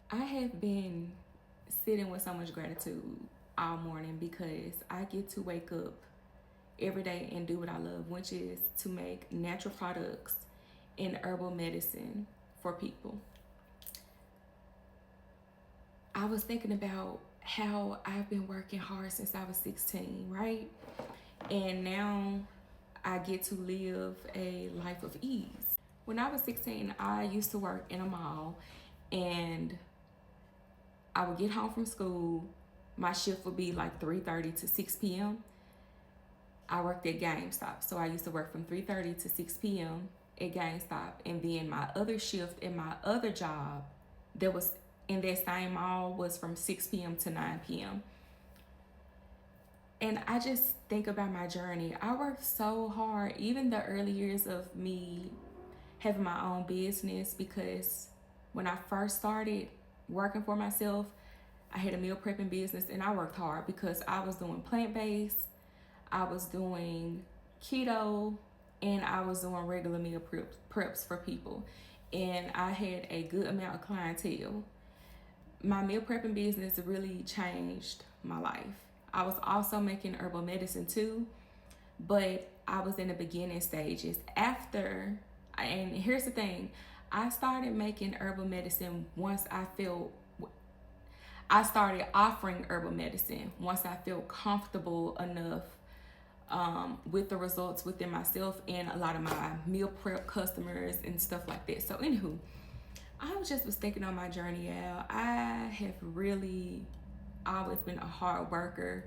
I have been sitting with so much gratitude all morning because I get to wake up every day and do what I love, which is to make natural products and herbal medicine for people. I was thinking about how I've been working hard since I was 16, right? And now I get to live a life of ease. When I was 16, I used to work in a mall, and I would get home from school. My shift would be like 3:30 to 6 p.m. I worked at GameStop, so I used to work from 3:30 to 6 p.m. at GameStop, and then my other shift in my other job that was in that same mall was from 6 p.m. to 9 p.m. And I just think about my journey. I worked so hard, even the early years of me having my own business, because when I first started working for myself, I had a meal prepping business and I worked hard because I was doing plant-based, I was doing keto, and I was doing regular meal preps for people. And I had a good amount of clientele. My meal prepping business really changed my life. I was also making herbal medicine too, but I was in the beginning stages. And here's the thing, I started making herbal medicine once I started offering herbal medicine once I felt comfortable enough with the results within myself and a lot of my meal prep customers and stuff like that. So anywho, was thinking on my journey out. I have really always been a hard worker.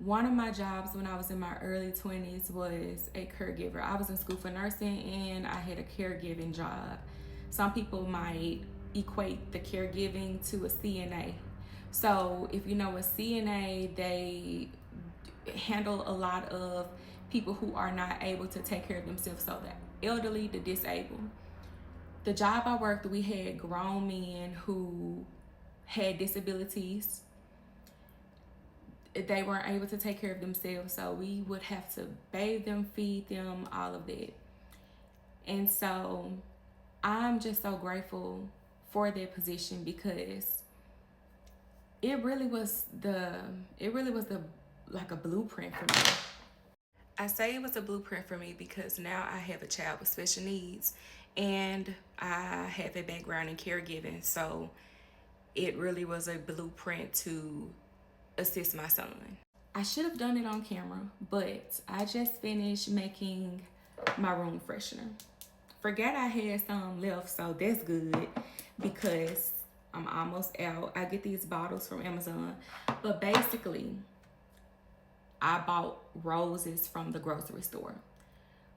One of my jobs when I was in my early 20s was a caregiver. I was in school for nursing and I had a caregiving job. Some people might equate the caregiving to a CNA. So if you know a CNA, they handle a lot of people who are not able to take care of themselves, so the elderly, the disabled. The job I worked, we had grown men who had disabilities. They weren't able to take care of themselves, so we would have to bathe them, feed them, all of that. And so I'm just so grateful for that position because it really was the like a blueprint for me. I say it was a blueprint for me because now I have a child with special needs and I have a background in caregiving. So it really was a blueprint to assist my son. I should have done it on camera, but I just finished making my room freshener. Forgot I had some left, so that's good because I'm almost out. I get these bottles from Amazon, but basically I bought roses from the grocery store.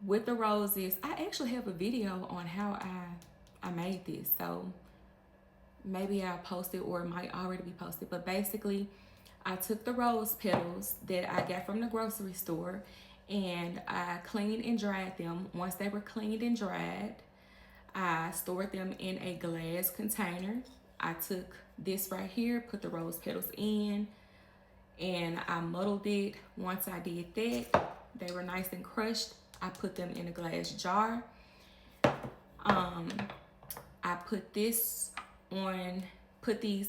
With the roses, I actually have a video on how I made this, so maybe I'll post it or it might already be posted. But basically, I took the rose petals that I got from the grocery store and I cleaned and dried them. Once they were cleaned and dried, I stored them in a glass container. I took this right here, put the rose petals in, and I muddled it. Once I did that, they were nice and crushed. I put them in a glass jar. I put these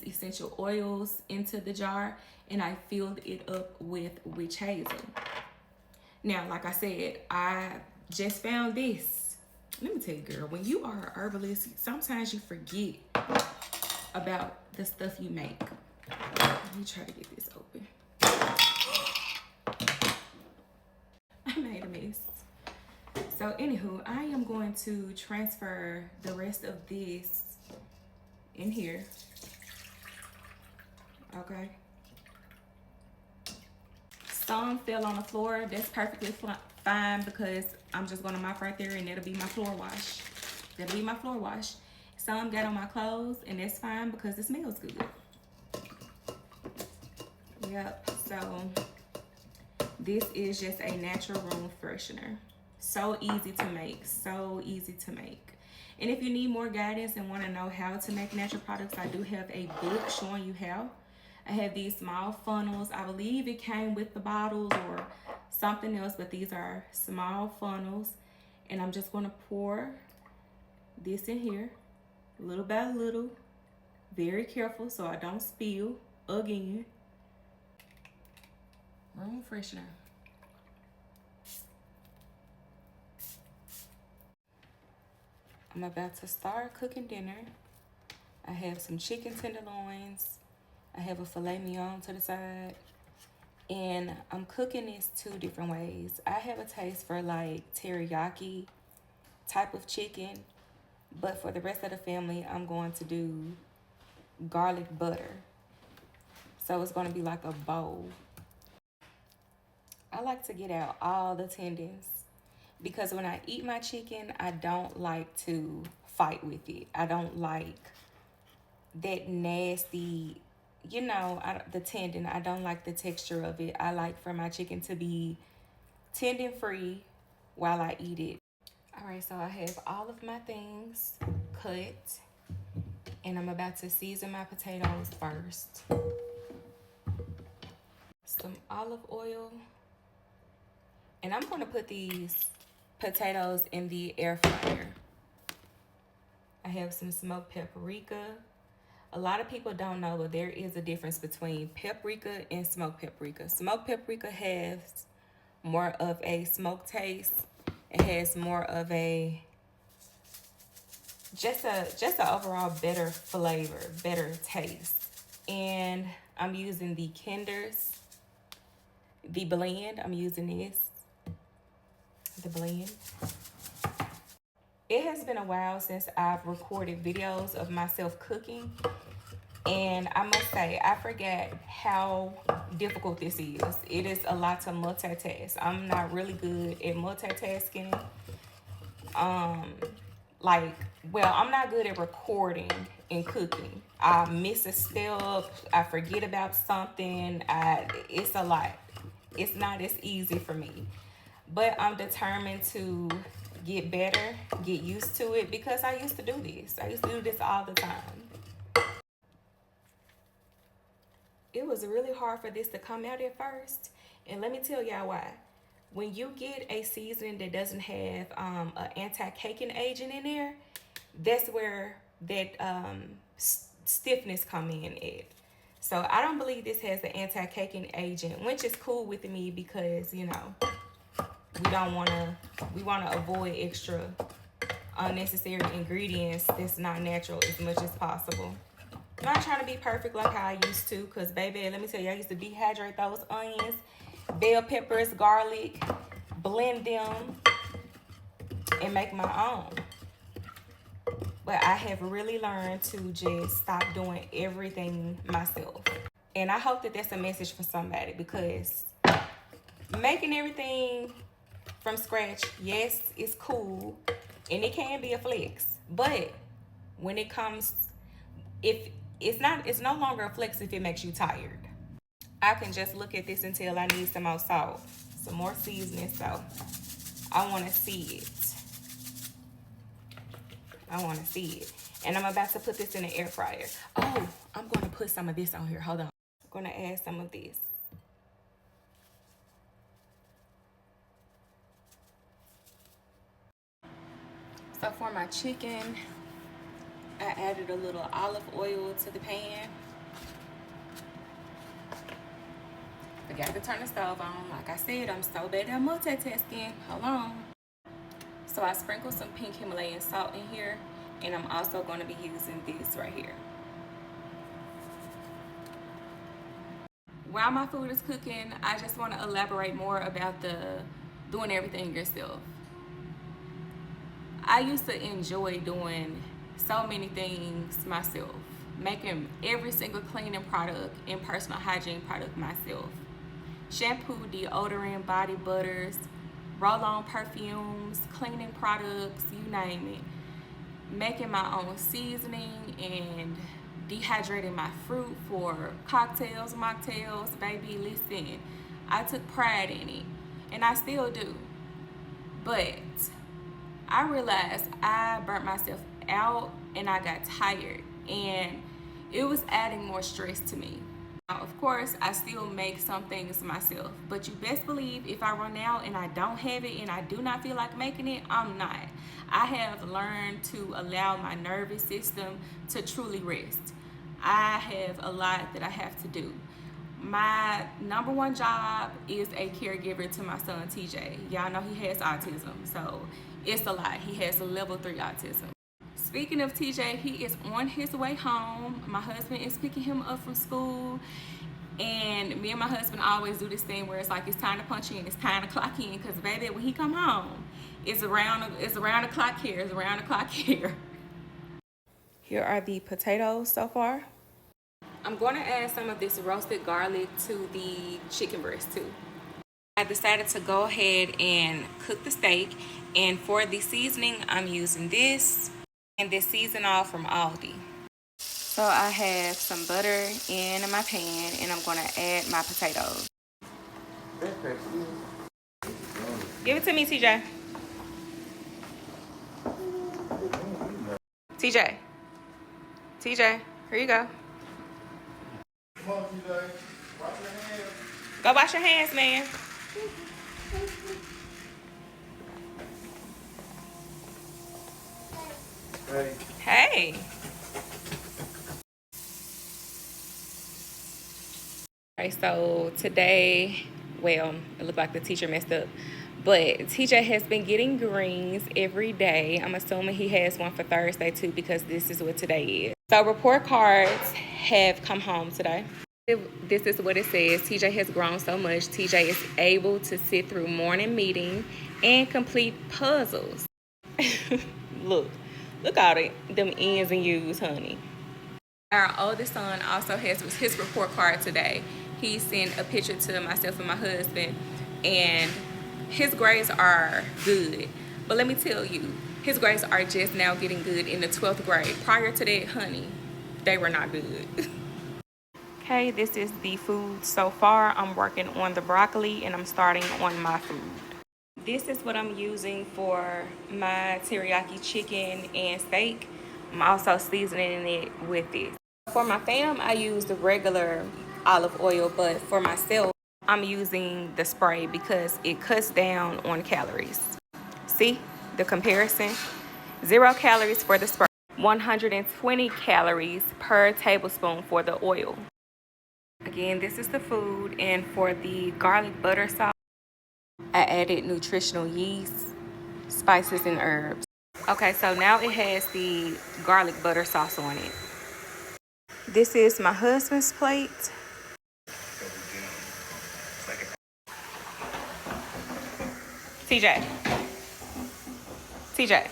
essential oils into the jar and I filled it up with witch hazel. Now, like I said, I just found this. Let me tell you, girl, when you are a herbalist, sometimes you forget about the stuff you make. Let me try to get this open. I made a mess. So anywho, I am going to transfer the rest of this in here. Okay. Some fell on the floor. That's perfectly fine because I'm just gonna mop right there and that'll be my floor wash. That'll be my floor wash. Some got on my clothes and that's fine because it smells good. Yep, so this is just a natural room freshener. So easy to make, so easy to make. And if you need more guidance and want to know how to make natural products, I do have a book showing you how. I have these small funnels. I believe it came with the bottles or something else, but these are small funnels. And I'm just going to pour this in here, little by little, very careful so I don't spill again. Room freshener. I'm about to start cooking dinner. I have some chicken tenderloins. I have a filet mignon to the side. And I'm cooking this 2 different ways. I have a taste for like teriyaki type of chicken, but for the rest of the family, I'm going to do garlic butter. So it's gonna be like a bowl. I like to get out all the tendons because when I eat my chicken, I don't like to fight with it. I don't like that nasty, you know, the tendon. I don't like the texture of it. I like for my chicken to be tendon free while I eat it. All right, so I have all of my things cut, and I'm about to season my potatoes first. Some olive oil, and I'm going to put these potatoes in the air fryer. I have some smoked paprika. A lot of people don't know, but there is a difference between paprika and smoked paprika. Smoked paprika has more of a smoked taste. It has more of a just a overall better flavor, better taste. And I'm using the Kinder's, the blend. I'm using this, the blend. It has been a while since I've recorded videos of myself cooking, and I must say, I forget how difficult this is. It is a lot to multitask. I'm not really good at multitasking. I'm not good at recording and cooking. I miss a step. I forget about something. It's a lot. It's not as easy for me. But I'm determined to get better, get used to it, because I used to do this. I used to do this all the time. It was really hard for this to come out at first. And let me tell y'all why. When you get a seasoning that doesn't have an anti-caking agent in there, that's where that stiffness come in at. So I don't believe this has the anti-caking agent, which is cool with me because, you know, we want to avoid extra unnecessary ingredients that's not natural as much as possible. I'm not trying to be perfect like how I used to, because baby, let me tell you, I used to dehydrate those onions, bell peppers, garlic, blend them, and make my own. But I have really learned to just stop doing everything myself. And I hope that that's a message for somebody, because making everything from scratch, yes, it's cool, and it can be a flex. But when it comes, if it's no longer a flex if it makes you tired. I can just look at this until I need some more salt, some more seasoning. So I want to see it. I want to see it. And I'm about to put this in the air fryer. Oh, I'm going to put some of this on here. Hold on. I'm going to add some of this. So for my chicken, I added a little olive oil to the pan. Forgot to turn the stove on. Like I said, I'm so bad at multitasking. Hold on. So I sprinkled some pink Himalayan salt in here, and I'm also going to be using this right here. While my food is cooking, I just want to elaborate more about the doing everything yourself. I used to enjoy doing so many things myself, making every single cleaning product and personal hygiene product myself. Shampoo, deodorant, body butters, roll-on perfumes, cleaning products, you name it. Making my own seasoning and dehydrating my fruit for cocktails, mocktails. Baby, listen, I took pride in it, and I still do. But I realized I burnt myself out and I got tired, and it was adding more stress to me. Now, of course, I still make some things myself, but you best believe if I run out and I don't have it and I do not feel like making it, I'm not. I have learned to allow my nervous system to truly rest. I have a lot that I have to do. My number one job is a caregiver to my son TJ. Y'all know he has autism, so it's a lot. He has a level 3 autism. Speaking of TJ, he is on his way home. My husband is picking him up from school. And me and my husband always do this thing where it's like it's time to punch in, it's time to clock in, because baby, when he come home, it's around the clock here, it's around the clock here. Here are the potatoes so far. I'm going to add some of this roasted garlic to the chicken breast too. I decided to go ahead and cook the steak, and for the seasoning, I'm using this and this seasonal from Aldi. So I have some butter in my pan, and I'm going to add my potatoes. Give it to me, TJ. TJ. TJ, here you go. Come on, TJ. Wash your hands. Go wash your hands, man. Hey. Hey. Alright, so today, well, it looked like the teacher messed up, but TJ has been getting greens every day. I'm assuming he has one for Thursday too, because this is what today is. So report cards have come home today. This is what it says. TJ has grown so much. TJ is able to sit through morning meeting and complete puzzles. Look all them ends and U's, honey. Our oldest son also has his report card today. He sent a picture to myself and my husband, and his grades are good. But let me tell you, his grades are just now getting good in the 12th grade. Prior to that, honey, they were not good. Okay, this is the food so far. I'm working on the broccoli and I'm starting on my food. This is what I'm using for my teriyaki chicken and steak. I'm also seasoning it with this. For my fam, I use the regular olive oil, but for myself, I'm using the spray because it cuts down on calories. See the comparison? 0 calories for the spray, 120 calories per tablespoon for the oil. Again, this is the food, and for the garlic butter sauce, I added nutritional yeast, spices, and herbs. Okay, so now it has the garlic butter sauce on it. This is my husband's plate. TJ. TJ.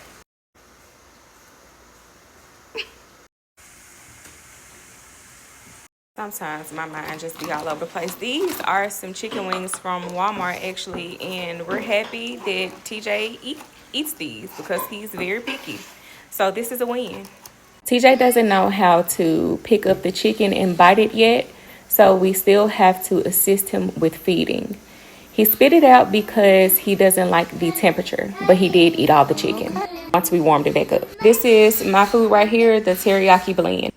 Sometimes my mind just be all over the place. These are some chicken wings from Walmart actually, and we're happy that TJ eats these because he's very picky. So this is a win. TJ doesn't know how to pick up the chicken and bite it yet, so we still have to assist him with feeding. He spit it out because he doesn't like the temperature, but he did eat all the chicken once we warmed it back up. This is my food right here, the teriyaki blend.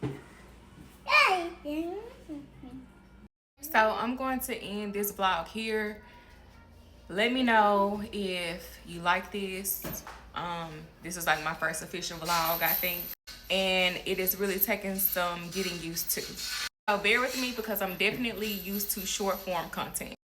So I'm going to end this vlog here. Let me know if you like this. This is like my first official vlog, I think. And it is really taking some getting used to. So bear with me because I'm definitely used to short form content.